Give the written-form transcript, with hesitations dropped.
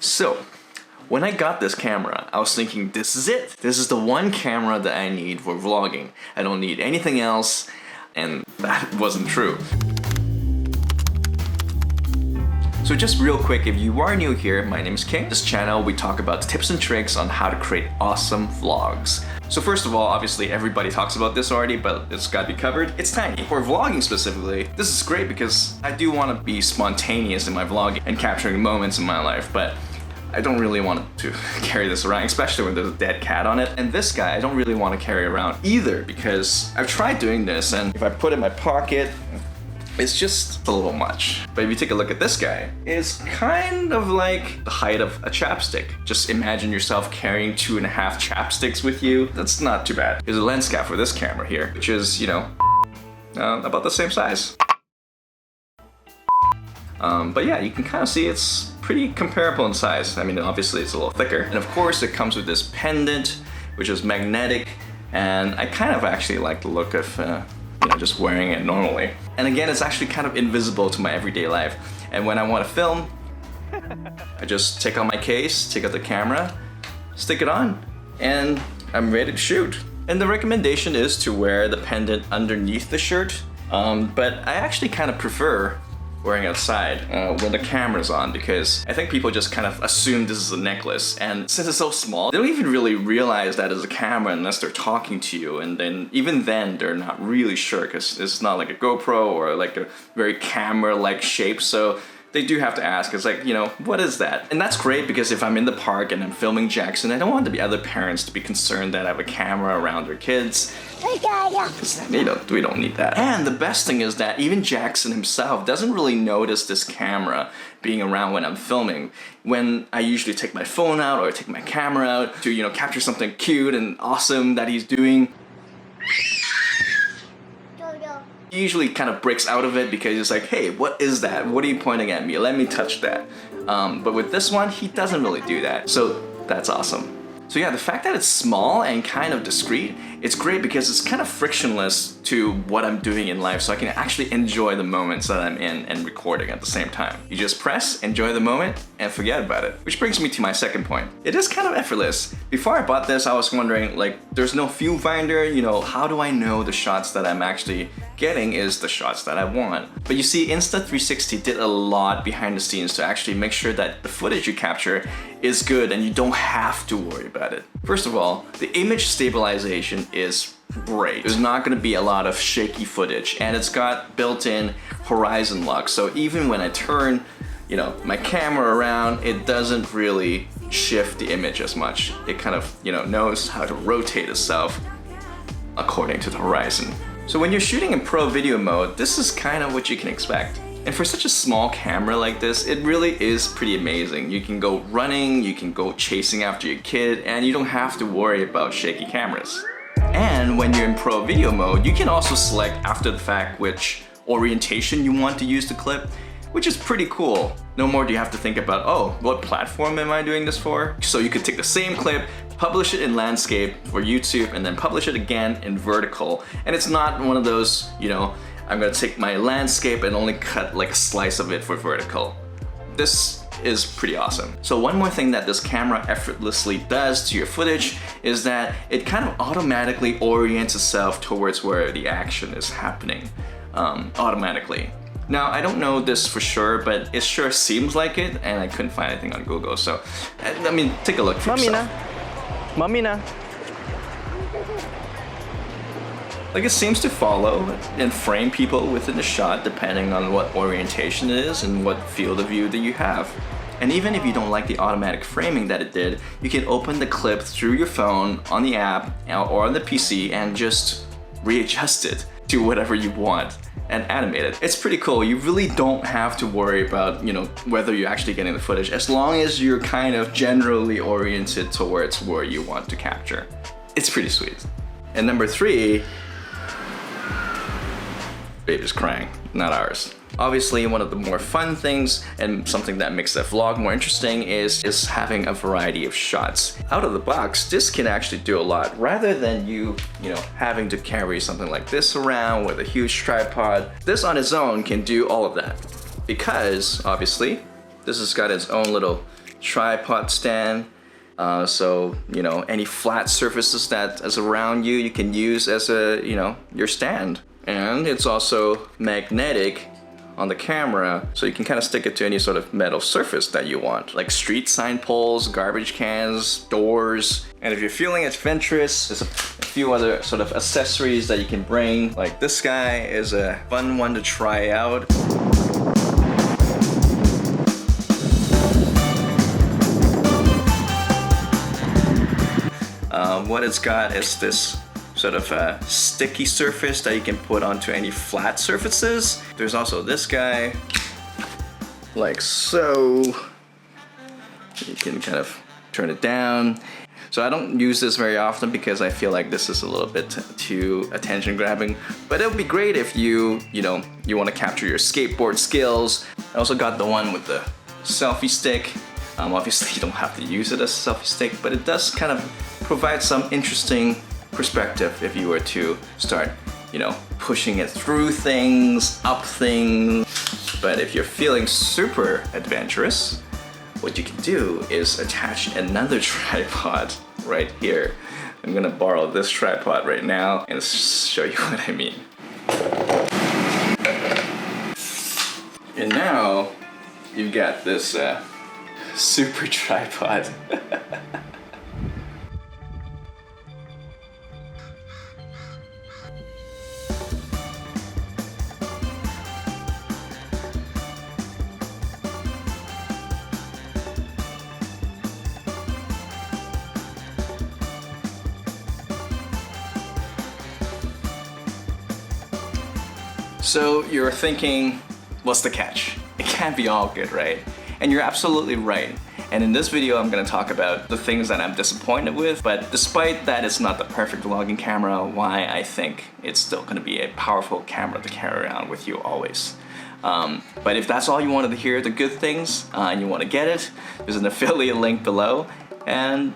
So, when I got this camera, I was thinking, this is it. This is the one camera that I need for vlogging. I don't need anything else, and that wasn't true. So just real quick, if you are new here, my name is King. This channel, we talk about tips and tricks on how to create awesome vlogs. So first of all, obviously everybody talks about this already, but it's got to be covered. It's tiny. For vlogging specifically, this is great because I do want to be spontaneous in my vlogging and capturing moments in my life, but I don't really want to carry this around, especially when there's a dead cat on it. And this guy, I don't really want to carry around either because I've tried doing this, and if I put it in my pocket, it's just a little much. But if you take a look at this guy, it's kind of like the height of a chapstick. Just imagine yourself carrying 2.5 chapsticks with you. That's not too bad. There's a lens cap for this camera here, which is, you know, about the same size. But yeah, you can kind of see it's pretty comparable in size. I mean, obviously it's a little thicker. And of course it comes with this pendant, which is magnetic. And I kind of actually like the look of just wearing it normally. And again, it's actually kind of invisible to my everyday life. And when I want to film, I just take out my case, take out the camera, stick it on, and I'm ready to shoot. And the recommendation is to wear the pendant underneath the shirt. But I actually kind of prefer wearing it outside when the camera's on, because I think people just kind of assume this is a necklace, and since it's so small, they don't even really realize that it's a camera unless they're talking to you, and then even then they're not really sure because it's not like a GoPro or like a very camera-like shape, so they do have to ask. It's like, you know, what is that? And that's great because if I'm in the park and I'm filming Jackson, I don't want the other parents to be concerned that I have a camera around their kids. Because, you know, we don't need that. And the best thing is that even Jackson himself doesn't really notice this camera being around when I'm filming. When I usually take my phone out or take my camera out to, you know, capture something cute and awesome that he's doing, he usually kind of breaks out of it because he's like, hey, what is that? What are you pointing at me? Let me touch that. But with this one, he doesn't really do that. So that's awesome. So yeah, the fact that it's small and kind of discreet, it's great because it's kind of frictionless to what I'm doing in life, so I can actually enjoy the moments that I'm in and recording at the same time. You just press, enjoy the moment, and forget about it. Which brings me to my second point. It is kind of effortless. Before I bought this, I was wondering, like, there's no viewfinder, you know, how do I know the shots that I'm actually getting is the shots that I want? But you see, Insta360 did a lot behind the scenes to actually make sure that the footage you capture is good and you don't have to worry about it. First of all, the image stabilization is great. There's not going to be a lot of shaky footage, and it's got built-in horizon lock, so even when I turn, you know, my camera around, it doesn't really shift the image as much. It kind of, you know, knows how to rotate itself according to the horizon. So when you're shooting in pro video mode, this is kind of what you can expect. And for such a small camera like this, it really is pretty amazing. You can go running, you can go chasing after your kid, and you don't have to worry about shaky cameras. And when you're in pro video mode, you can also select after the fact which orientation you want to use the clip, which is pretty cool. No more do you have to think about, oh, what platform am I doing this for? So you could take the same clip, publish it in landscape for YouTube, and then publish it again in vertical. And it's not one of those, you know, I'm gonna take my landscape and only cut like a slice of it for vertical. This is pretty awesome. So one more thing that this camera effortlessly does to your footage is that it kind of automatically orients itself towards where the action is happening, automatically. Now, I don't know this for sure, but it sure seems like it, and I couldn't find anything on Google, so I mean, take a look for yourself. Mamina. Like, it seems to follow and frame people within the shot depending on what orientation it is and what field of view that you have. And even if you don't like the automatic framing that it did, you can open the clip through your phone, on the app, or on the PC and just readjust it to whatever you want and animate it. It's pretty cool. You really don't have to worry about, you know, whether you're actually getting the footage, as long as you're kind of generally oriented towards where you want to capture. It's pretty sweet. And number 3, baby's crying, not ours. Obviously, one of the more fun things and something that makes the vlog more interesting is having a variety of shots. Out of the box, this can actually do a lot. Rather than you know, having to carry something like this around with a huge tripod, this on its own can do all of that. Because, obviously, this has got its own little tripod stand. So, you know, any flat surfaces that is around you, you can use as a, you know, your stand. And it's also magnetic on the camera, so you can kind of stick it to any sort of metal surface that you want, like street sign poles, garbage cans, doors. And if you're feeling adventurous, there's a few other sort of accessories that you can bring. Like this guy is a fun one to try out. What it's got is this sort of a sticky surface that you can put onto any flat surfaces. There's also this guy, like so. You can kind of turn it down. So I don't use this very often because I feel like this is a little bit too attention grabbing, but it would be great if you want to capture your skateboard skills. I also got the one with the selfie stick. Obviously you don't have to use it as a selfie stick, but it does kind of provide some interesting perspective if you were to start, you know, pushing it through things, up things. But if you're feeling super adventurous, what you can do is attach another tripod right here. I'm gonna borrow this tripod right now and show you what I mean. And now you've got this super tripod. So you're thinking, what's the catch? It can't be all good, right? And you're absolutely right. And in this video, I'm gonna talk about the things that I'm disappointed with, but despite that it's not the perfect vlogging camera, why I think it's still gonna be a powerful camera to carry around with you always. But if that's all you wanted to hear, the good things, and you wanna get it, there's an affiliate link below. And